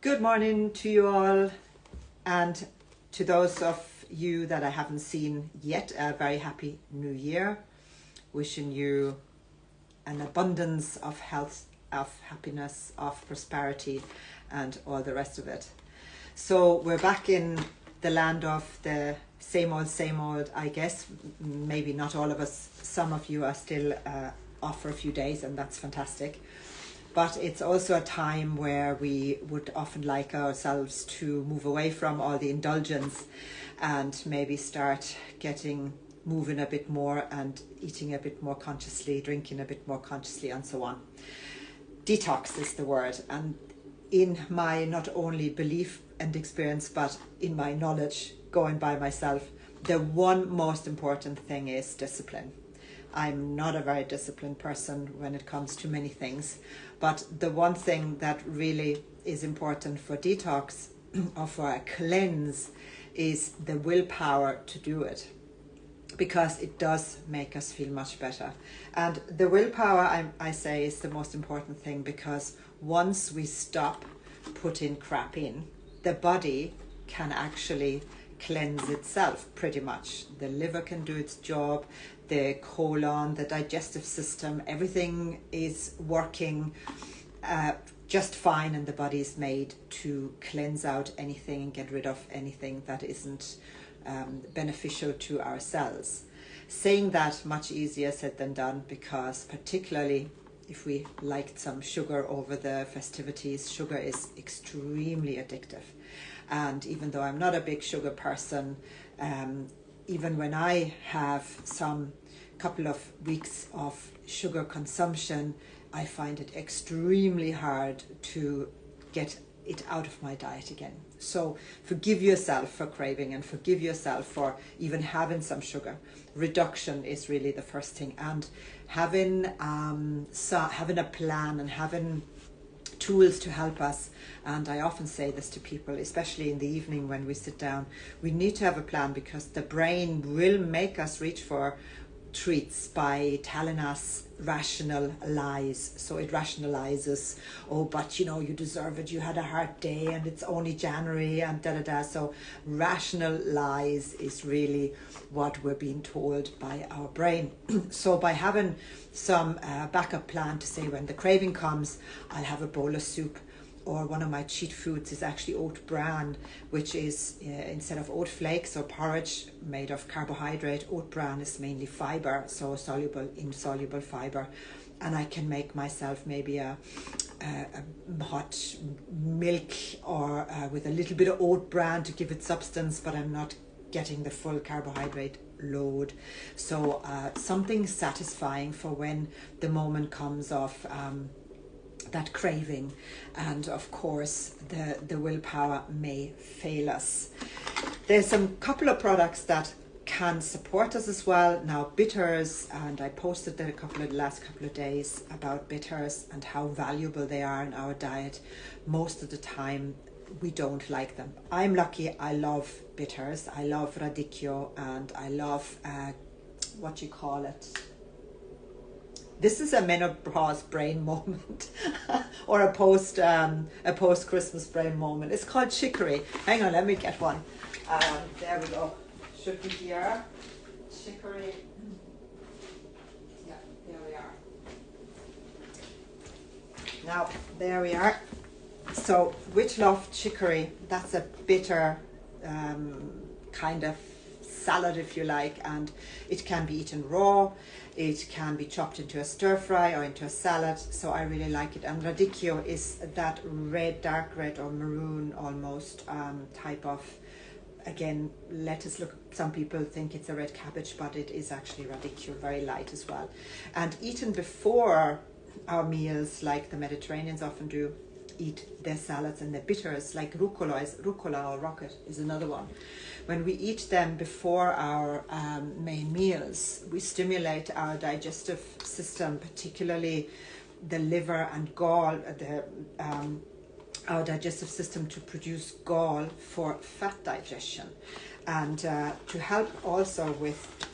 Good morning to you all, and to those of you that I haven't seen yet, a very happy new year. Wishing you an abundance of health, of happiness, of prosperity, and all the rest of it. So we're back in the land of the same old, I guess. Maybe not all of us, some of you are still off for a few days, and that's fantastic. But it's also a time where we would often like ourselves to move away from all the indulgence and maybe start moving a bit more and eating a bit more consciously, drinking a bit more consciously, and so on. Detox is the word. And in my not only belief and experience, but in my knowledge, going by myself, the one most important thing is discipline. I'm not a very disciplined person when it comes to many things, but the one thing that really is important for detox or for a cleanse is the willpower to do it, because it does make us feel much better. And the willpower, I say, is the most important thing, because once we stop putting crap in, the body can actually cleanse itself pretty much. The liver can do its job, the colon, the digestive system, everything is working just fine, and the body is made to cleanse out anything and get rid of anything that isn't beneficial to our cells. Saying that, much easier said than done, because particularly if we liked some sugar over the festivities, sugar is extremely addictive. And even though I'm not a big sugar person, even when I have some couple of weeks of sugar consumption, I find it extremely hard to get it out of my diet again. So forgive yourself for craving, and forgive yourself for even having some sugar. Reduction is really the first thing, and having a plan and having tools to help us. And I often say this to people, especially in the evening when we sit down, we need to have a plan, because the brain will make us reach for treats by telling us rational lies. So it rationalizes, oh, but you deserve it, you had a hard day and it's only January and da. So rational lies is really what we're being told by our brain. So by having some backup plan to say, when the craving comes, I'll have a bowl of soup. Or one of my cheat foods is actually oat bran, which is instead of oat flakes or porridge made of carbohydrate, oat bran is mainly fiber, so insoluble fiber. And I can make myself maybe a hot milk or with a little bit of oat bran to give it substance, but I'm not getting the full carbohydrate load. So something satisfying for when the moment comes of that craving. And of course the willpower may fail us. There's some couple of products that can support us as well. Now, bitters, and I posted there the last couple of days about bitters and how valuable they are in our diet. Most of the time we don't like them. I'm lucky, I love bitters. I love radicchio, and I love what you call it. This is a menopause brain moment or a post Christmas brain moment. It's called chicory. Hang on, let me get one. There we go. Should be here. Chicory. Yeah, there we are. Now, there we are. So, witch love chicory. That's a bitter kind of salad, if you like, and it can be eaten raw. It can be chopped into a stir fry or into a salad, so I really like it. And radicchio is that red, dark red or maroon almost type of, again, lettuce. Look, some people think it's a red cabbage, but it is actually radicchio, very light as well. And eaten before our meals, like the Mediterraneans often do, eat their salads and their bitters, like rucola or rocket is another one. When we eat them before our main meals, we stimulate our digestive system, particularly the liver and gall, our digestive system, to produce gall for fat digestion, and to help also with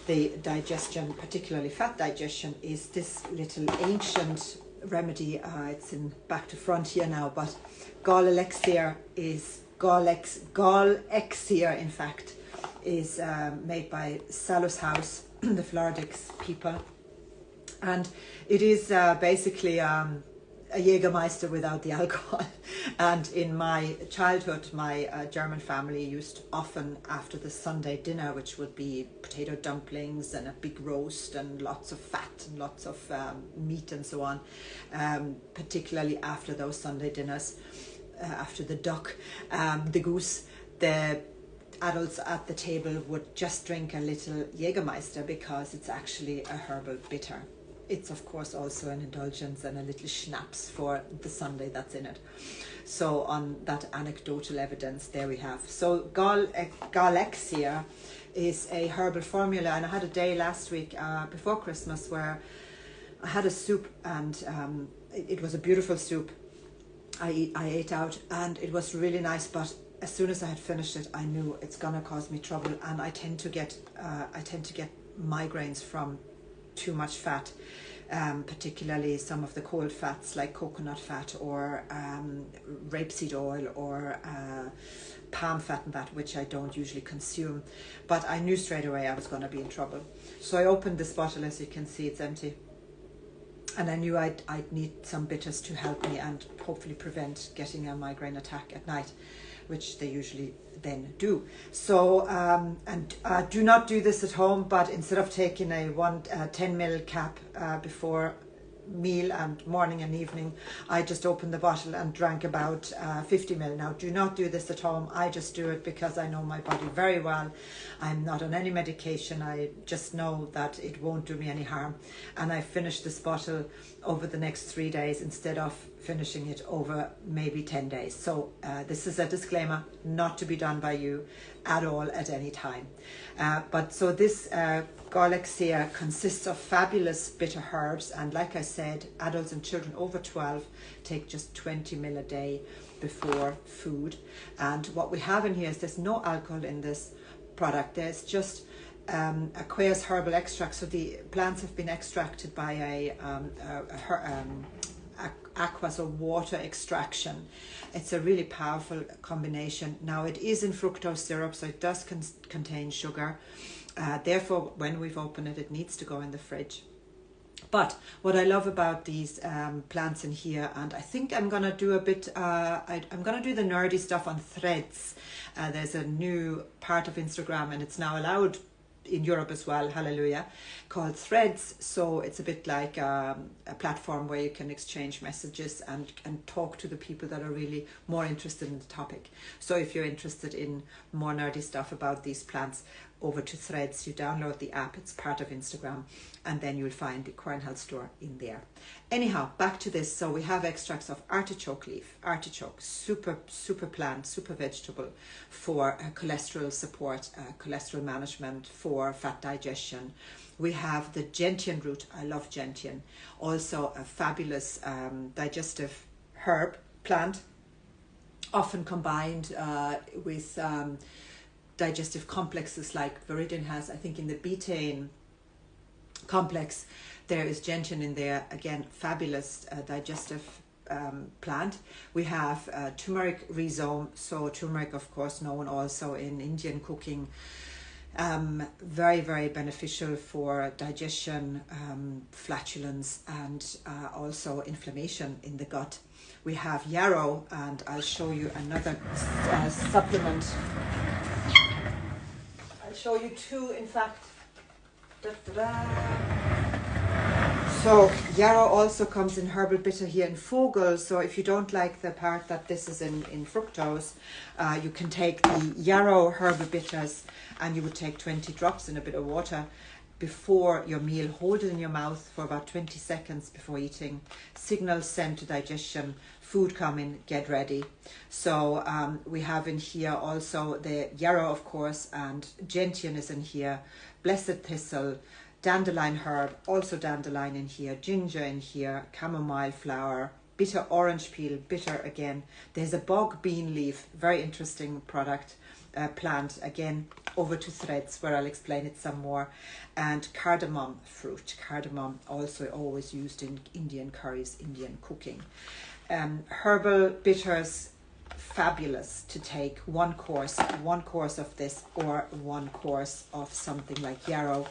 the digestion, particularly fat digestion, is this little ancient remedy. It's in back to front here now, but gall elixir is gall elixir, in fact, is made by Salus House, the Floridix people, and it is basically a Jägermeister without the alcohol. And in my childhood, my German family used often, after the Sunday dinner, which would be potato dumplings and a big roast and lots of fat and lots of meat and so on, particularly after those Sunday dinners, after the duck, the goose, the adults at the table would just drink a little Jägermeister because it's actually a herbal bitter. It's of course also an indulgence and a little schnapps for the Sunday that's in it. So on that anecdotal evidence, there we have. So gall elixir is a herbal formula, and I had a day last week before Christmas where I had a soup, and it was a beautiful soup. I ate out and it was really nice, but as soon as I had finished it, I knew it's gonna cause me trouble, and I tend to get migraines from too much fat, particularly some of the cold fats like coconut fat or rapeseed oil or palm fat and that, which I don't usually consume. But I knew straight away I was going to be in trouble. So I opened this bottle. As you can see, it's empty. And I knew I'd need some bitters to help me and hopefully prevent getting a migraine attack at night, which they usually then do. So, do not do this at home, but instead of taking a 10 ml cap before meal and morning and evening, I just opened the bottle and drank about 50 ml. Now, do not do this at home. I just do it because I know my body very well. I'm not on any medication. I just know that it won't do me any harm. And I finished this bottle over the next 3 days instead of finishing it over maybe 10 days. So this is a disclaimer, not to be done by you at all at any time. But so this gall elixir consists of fabulous bitter herbs, and like I said, adults and children over 12 take just 20 ml a day before food. And what we have in here is there's no alcohol in this product. There's just Aqueous herbal extract. So the plants have been extracted by aqueous or water extraction. It's a really powerful combination. Now it is in fructose syrup, so it does contain sugar. Therefore, when we've opened it, it needs to go in the fridge. But what I love about these plants in here, and I think I'm gonna do a bit, I'm gonna do the nerdy stuff on Threads. There's a new part of Instagram, and it's now allowed in Europe as well, hallelujah, called Threads. So it's a bit like a platform where you can exchange messages and talk to the people that are really more interested in the topic. So if you're interested in more nerdy stuff about these plants, over to Threads, you download the app, it's part of Instagram, and then you'll find the Quern Health Store in there. Anyhow, back to this. So we have extracts of artichoke leaf. Artichoke, super plant, super vegetable for cholesterol support, cholesterol management, for fat digestion. We have the gentian root. I love gentian. Also a fabulous digestive herb plant, often combined with digestive complexes like Viridian has. I think in the betaine complex there is gentian in there. Again, fabulous digestive plant. We have turmeric rhizome. So turmeric, of course, known also in Indian cooking, very beneficial for digestion, flatulence, and also inflammation in the gut. We have yarrow, and I'll show you another supplement. I'll show you two, in fact. So yarrow also comes in herbal bitter here in Vogel. So if you don't like the part that this is in fructose, you can take the yarrow herbal bitters, and you would take 20 drops in a bit of water before your meal. Hold it in your mouth for about 20 seconds before eating. Signals sent to digestion, food coming, get ready. So we have in here also the yarrow, of course, and gentian is in here, blessed thistle, dandelion herb, also dandelion in here, ginger in here, chamomile flower, bitter orange peel, bitter again. There's a bog bean leaf, very interesting product. plant, again over to threads where I'll explain it some more, and cardamom fruit. Cardamom also always used in Indian curries, Indian cooking. Herbal bitters, fabulous to take one course of this, or one course of something like yarrow.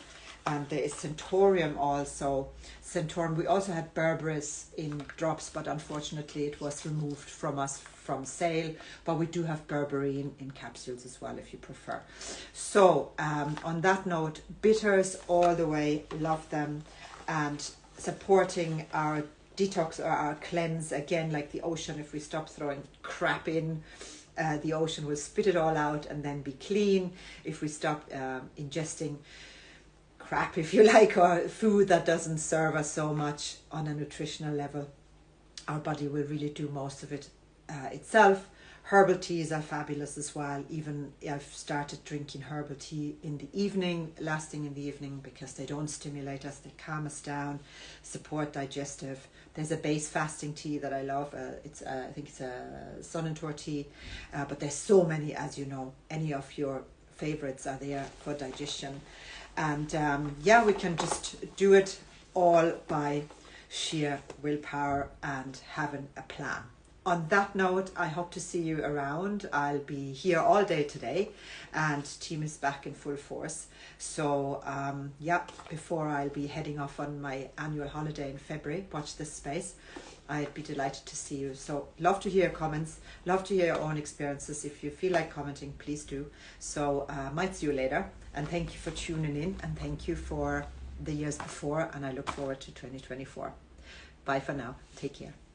And there is centurion also. Centurion, we also had berberis in drops, but unfortunately it was removed from us from sale. But we do have berberine in capsules as well, if you prefer. So on that note, bitters all the way, love them. And supporting our detox or our cleanse, again, like the ocean, if we stop throwing crap in, the ocean will spit it all out and then be clean. If we stop ingesting crap, if you like, or food that doesn't serve us so much on a nutritional level, our body will really do most of it itself. Herbal teas are fabulous as well. Even I've started drinking herbal tea in the evening, lasting in the evening, because they don't stimulate us, they calm us down, support digestive. There's a base fasting tea that I love. I think it's a Sun and Tor tea, but there's so many, as you know. Any of your favorites are there for digestion. And we can just do it all by sheer willpower and having a plan. On that note, I hope to see you around. I'll be here all day today, and team is back in full force. So before I'll be heading off on my annual holiday in February, watch this space. I'd be delighted to see you. So love to hear comments, love to hear your own experiences. If you feel like commenting, please do. So might see you later, and thank you for tuning in, and thank you for the years before, and I look forward to 2024. Bye for now. Take care.